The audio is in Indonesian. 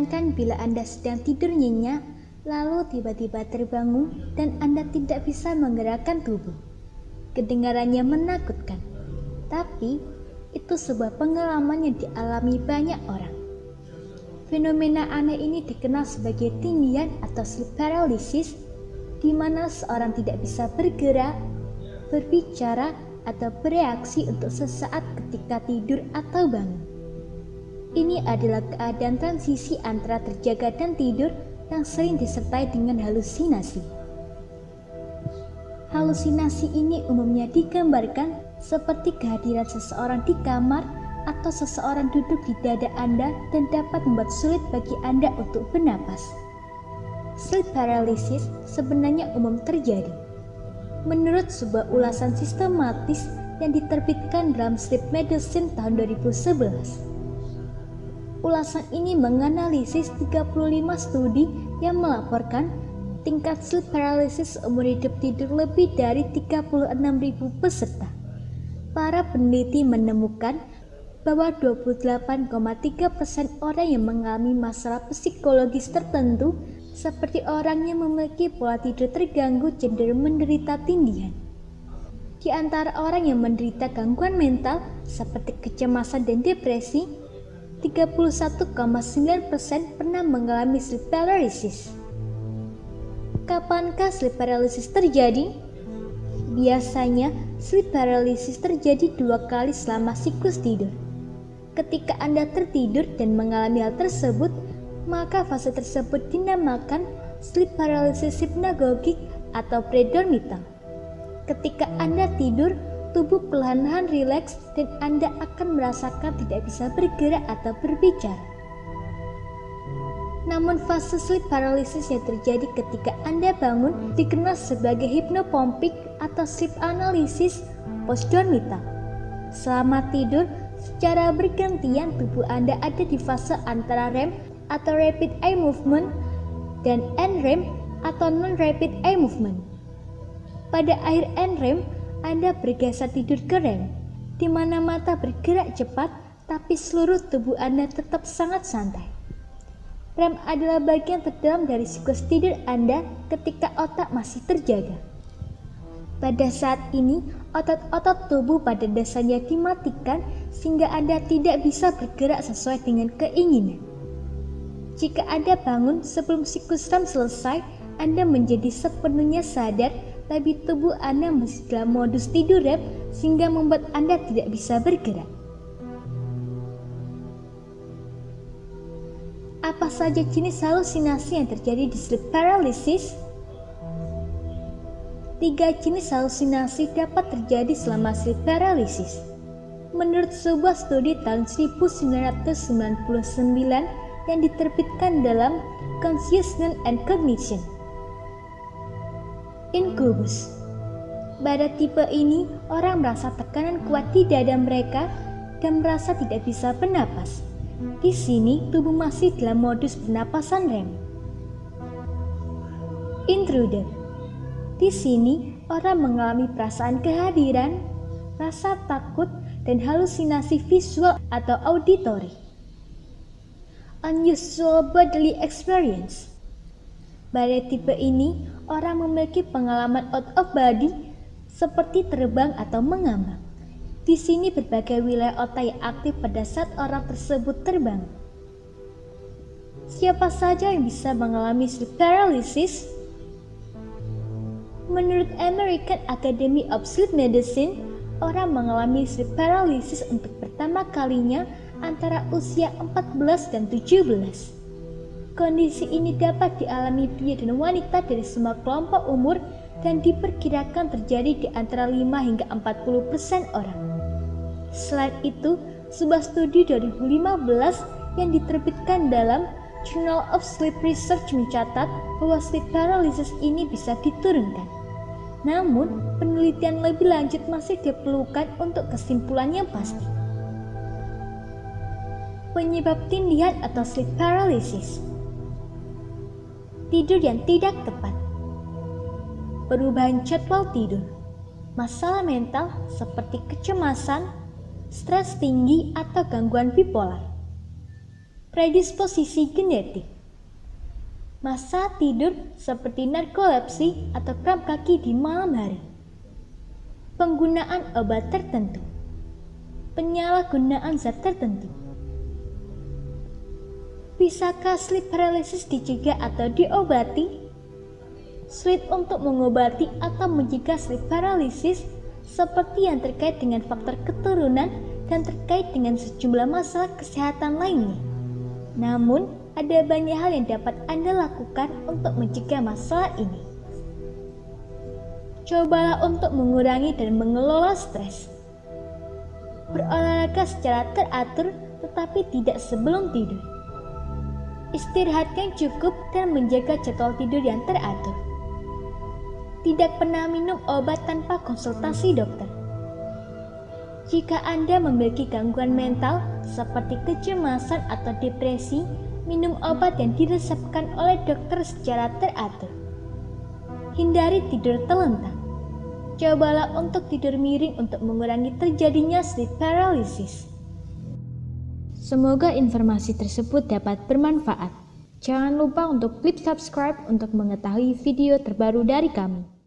Bayangkan bila Anda sedang tidur nyenyak, lalu tiba-tiba terbangun dan Anda tidak bisa menggerakkan tubuh. Kedengarannya menakutkan, tapi itu sebuah pengalaman yang dialami banyak orang. Fenomena aneh ini dikenal sebagai tindihan atau sleep paralysis, di mana seorang tidak bisa bergerak, berbicara, atau bereaksi untuk sesaat ketika tidur atau bangun. Ini adalah keadaan transisi antara terjaga dan tidur yang sering disertai dengan halusinasi. Halusinasi ini umumnya digambarkan seperti kehadiran seseorang di kamar atau seseorang duduk di dada Anda dan dapat membuat sulit bagi Anda untuk bernapas. Sleep paralysis sebenarnya umum terjadi. Menurut sebuah ulasan sistematis yang diterbitkan dalam Sleep Medicine tahun 2011. Ulasan ini menganalisis 35 studi yang melaporkan tingkat sleep paralysis umur hidup tidur lebih dari 36.000 peserta. Para peneliti menemukan bahwa 28,3% orang yang mengalami masalah psikologis tertentu seperti orang yang memiliki pola tidur terganggu cenderung menderita tindihan. Di antara orang yang menderita gangguan mental seperti kecemasan dan depresi, 31,9% pernah mengalami sleep paralysis. Kapankah sleep paralysis terjadi? Biasanya, sleep paralysis terjadi 2 kali selama siklus tidur. Ketika Anda tertidur dan mengalami hal tersebut, maka fase tersebut dinamakan sleep paralysis hypnagogic atau predormital. Ketika Anda tidur, tubuh perlahan-lahan rileks dan Anda akan merasakan tidak bisa bergerak atau berbicara. Namun fase sleep paralysis yang terjadi ketika Anda bangun dikenal sebagai hypnopompic atau sleep analysis postdormital. Selama tidur, secara bergantian tubuh Anda ada di fase antara REM atau rapid eye movement dan NREM atau non-rapid eye movement. Pada akhir NREM, Anda bergeser tidur ke REM, di mana mata bergerak cepat tapi seluruh tubuh Anda tetap sangat santai. REM adalah bagian terdalam dari siklus tidur Anda ketika otak masih terjaga. Pada saat ini, otot-otot tubuh pada dasarnya dimatikan sehingga Anda tidak bisa bergerak sesuai dengan keinginan. Jika Anda bangun sebelum siklus REM selesai, Anda menjadi sepenuhnya sadar, tapi tubuh Anda masih dalam modus tidur REM sehingga membuat Anda tidak bisa bergerak. Apa saja jenis halusinasi yang terjadi di sleep paralysis? 3 jenis halusinasi dapat terjadi selama sleep paralysis. Menurut sebuah studi tahun 1999 yang diterbitkan dalam Consciousness and Cognition. Incubus. Pada tipe ini, orang merasa tekanan kuat di dada mereka dan merasa tidak bisa bernapas. Di sini, tubuh masih dalam modus pernapasan REM. Intruder. Di sini, orang mengalami perasaan kehadiran, rasa takut, dan halusinasi visual atau auditory. Unusual bodily experience. Pada tipe ini, orang memiliki pengalaman out of body seperti terbang atau mengambang. Di sini berbagai wilayah otak yang aktif pada saat orang tersebut terbang. Siapa saja yang bisa mengalami sleep paralysis? Menurut American Academy of Sleep Medicine, orang mengalami sleep paralysis untuk pertama kalinya antara usia 14 dan 17. Kondisi ini dapat dialami pria dan wanita dari semua kelompok umur dan diperkirakan terjadi di antara 5 hingga 40% orang. Selain itu, sebuah studi 2015 yang diterbitkan dalam Journal of Sleep Research mencatat bahwa sleep paralysis ini bisa diturunkan. Namun, penelitian lebih lanjut masih diperlukan untuk kesimpulan yang pasti. Penyebab tindihan atau sleep paralysis. Tidur yang tidak tepat, perubahan jadwal tidur, masalah mental seperti kecemasan, stres tinggi atau gangguan bipolar. predisposisi genetik. Masalah tidur seperti narkolepsi atau kram kaki di malam hari. Penggunaan obat tertentu. Penyalahgunaan zat tertentu. Bisakah sleep paralysis dicegah atau diobati? Sulit untuk mengobati atau mencegah sleep paralysis seperti yang terkait dengan faktor keturunan dan terkait dengan sejumlah masalah kesehatan lainnya. Namun, ada banyak hal yang dapat Anda lakukan untuk mencegah masalah ini. Cobalah untuk mengurangi dan mengelola stres. Berolahraga secara teratur tetapi tidak sebelum tidur. Istirahat yang cukup dan menjaga jadwal tidur yang teratur. Tidak pernah minum obat tanpa konsultasi dokter. Jika Anda memiliki gangguan mental seperti kecemasan atau depresi, minum obat yang diresepkan oleh dokter secara teratur. Hindari tidur terlentang. Cobalah untuk tidur miring untuk mengurangi terjadinya sleep paralysis. Semoga informasi tersebut dapat bermanfaat. Jangan lupa untuk klik subscribe untuk mengetahui video terbaru dari kami.